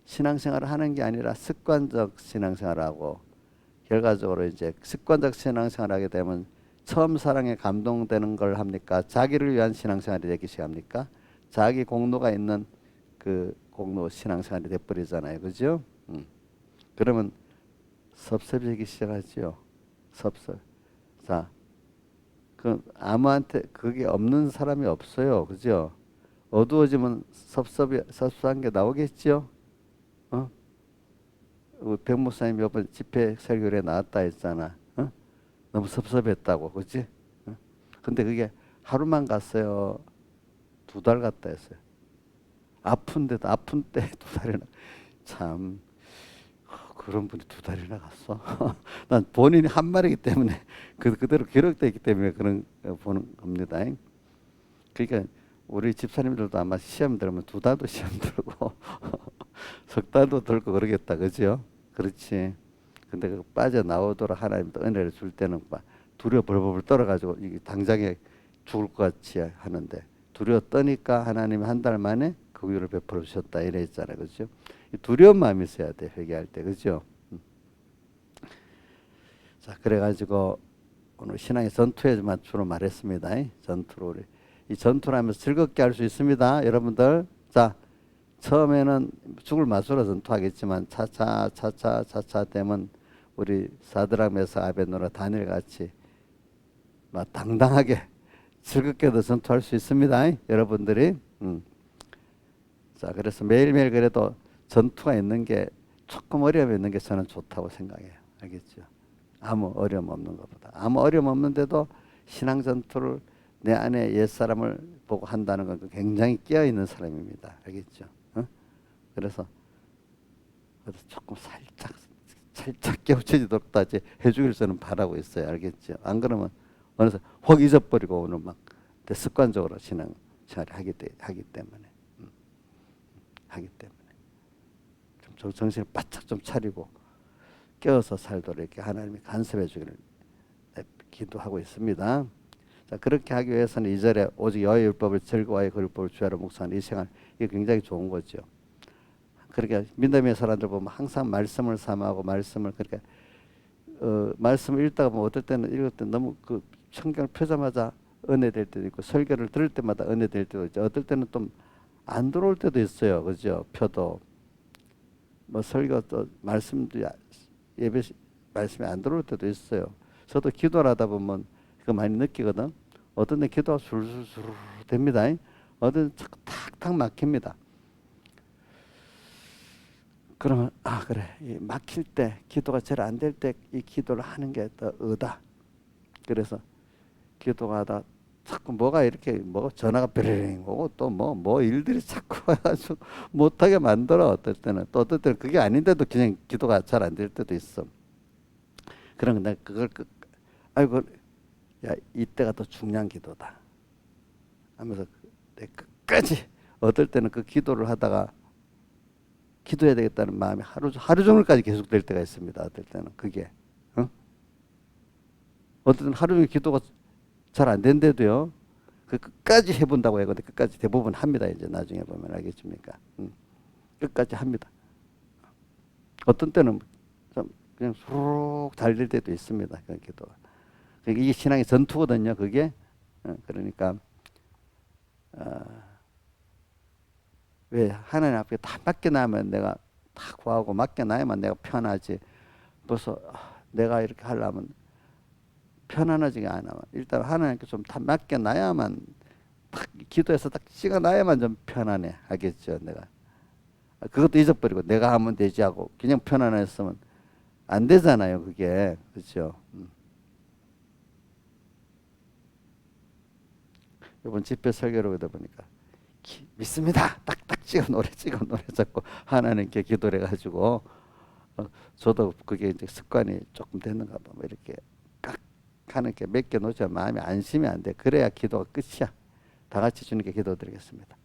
신앙생활을 하는 게 아니라 습관적 신앙생활하고 결과적으로 이제 습관적 신앙생활을 하게 되면 처음 사랑에 감동되는 걸 합니까? 자기를 위한 신앙생활이 되기 시작합니까? 자기 공로가 있는 그 공로 신앙생활이 돼버리잖아요. 그죠? 그러면 섭섭해지기 시작하죠. 섭섭. 자, 그 아무한테 그게 없는 사람이 없어요. 그죠? 어두워지면 섭섭한 게 나오겠죠? 백 목사님 이번 집회 설교에 나왔다 했잖아. 너무 섭섭했다고, 그렇지? 근데 그게 하루만 갔어요. 2달 갔다 했어요. 아픈 때 2달이나. 참 그런 분이 2달이나 갔어. 난 본인이 한 말이기 때문에 그대로 기록되어 있기 때문에 그런 보는 겁니다. 그러니까 우리 집사님들도 아마 시험 들으면 2달도 시험 들고 석 달도 들고 그러겠다, 그죠? 그렇지. 근데 그 빠져나오도록 하나님 또 은혜를 줄 때는 두려워 벌벌 떨어가지고 이게 당장에 죽을 것 같이 하는데 두려워 떠니까 하나님이 한 달 만에 그 위를 베풀어 주셨다 이래 있잖아요. 그죠? 두려운 마음이 있어야 돼, 회개할 때. 그죠? 자, 그래가지고 오늘 신앙의 전투에만 주로 말했습니다. 전투로 우리 이 전투를 하면서 즐겁게 할 수 있습니다. 여러분들. 자, 처음에는 죽을 맛으로 전투하겠지만 차차 되면 우리 사드락 메삭 아벳노라 다니엘 같이 막 당당하게 즐겁게도 전투할 수 있습니다. 여러분들이. 자, 그래서 매일매일 그래도 전투가 있는 게 조금 어려움이 있는 게 저는 좋다고 생각해요. 알겠죠? 아무 어려움 없는 것보다. 아무 어려움 없는데도 신앙 전투를 내 안에 옛사람을 보고 한다는 건 굉장히 깨어있는 사람입니다. 알겠죠? 어? 그래서 조금 살짝 깨우쳐지도록 다지 해주길 저는 바라고 있어요. 알겠죠? 안 그러면 어느새 확 잊어버리고 오늘 막 습관적으로 신앙생활을 하기 때문에 하기 때문에 좀 정신을 바짝 좀 차리고 깨어서 살도록 이렇게 하나님이 간섭해 주기를 기도하고 있습니다. 자, 그렇게 하기 위해서는 2절에 오직 여호와의 율법을 즐거워하여 그 율법을 주야로 묵상하는 이 생활, 이게 굉장히 좋은 거죠. 그렇게 믿음의 사람들 보면 항상 말씀을 삼아하고 말씀을 그렇게 말씀을 읽다가 보면 어떨 때는 읽을 때 너무 그 성경을 펴자마자 은혜될 때도 있고 설교를 들을 때마다 은혜될 때도 있죠. 어떨 때는 좀 안 들어올 때도 있어요. 그죠? 펴도 뭐 설교 또 말씀도 예배 말씀이 안 들어올 때도 있어요. 저도 기도를 하다 보면 그거 많이 느끼거든. 어떤 데 기도가 술술술 됩니다. 어떤 데 탁탁 막힙니다. 그러면 그래, 이 막힐 때 기도가 잘 안 될 때 이 기도를 하는 게 더 의다. 그래서 기도가 하다 자꾸 뭐가 이렇게 뭐 전화가 삐링 오고 또 뭐 일들이 자꾸 와가지고 못하게 만들어. 어떨 때는 또 어떨 때는 그게 아닌데도 그냥 기도가 잘 안 될 때도 있어. 그런 내 그걸 아이고 야 이때가 더 중요한 기도다 하면서 내 끝까지 어떨 때는 그 기도를 하다가 기도해야 되겠다는 마음이 하루 종일까지 계속될 때가 있습니다. 어떨 때는 그게 어떨 때는 하루 종일 기도가 잘 안 된대도요. 그 끝까지 해본다고 해요. 근데 끝까지 대부분 합니다. 이제 나중에 보면 알겠습니까? 끝까지 합니다. 어떤 때는 좀 그냥 수룩 잘 될 때도 있습니다. 그 기도가. 이게 신앙의 전투거든요. 그게 그러니까 왜 하나님 앞에 다 맡겨놔야만 내가 다 구하고 맡겨놔야만 내가 편하지. 벌써 내가 이렇게 하려면 편안하지가 않아. 일단 하나님께 좀 다 맡겨놔야만 딱 기도해서 딱 찍어놔야만 좀 편안해 하겠죠. 내가 그것도 잊어버리고 내가 하면 되지 하고 그냥 편안했으면 안 되잖아요. 그게 그렇죠. 이번 집회 설교를 하다 보니까 믿습니다. 딱딱 찍어 노래 잡고 하나님께 기도를 해가지고 저도 그게 이제 습관이 조금 됐는가 봐. 뭐 이렇게 깍 하는 게 몇 개 놓자 마음이 안심이 안 돼. 그래야 기도가 끝이야. 다 같이 주님께 기도드리겠습니다.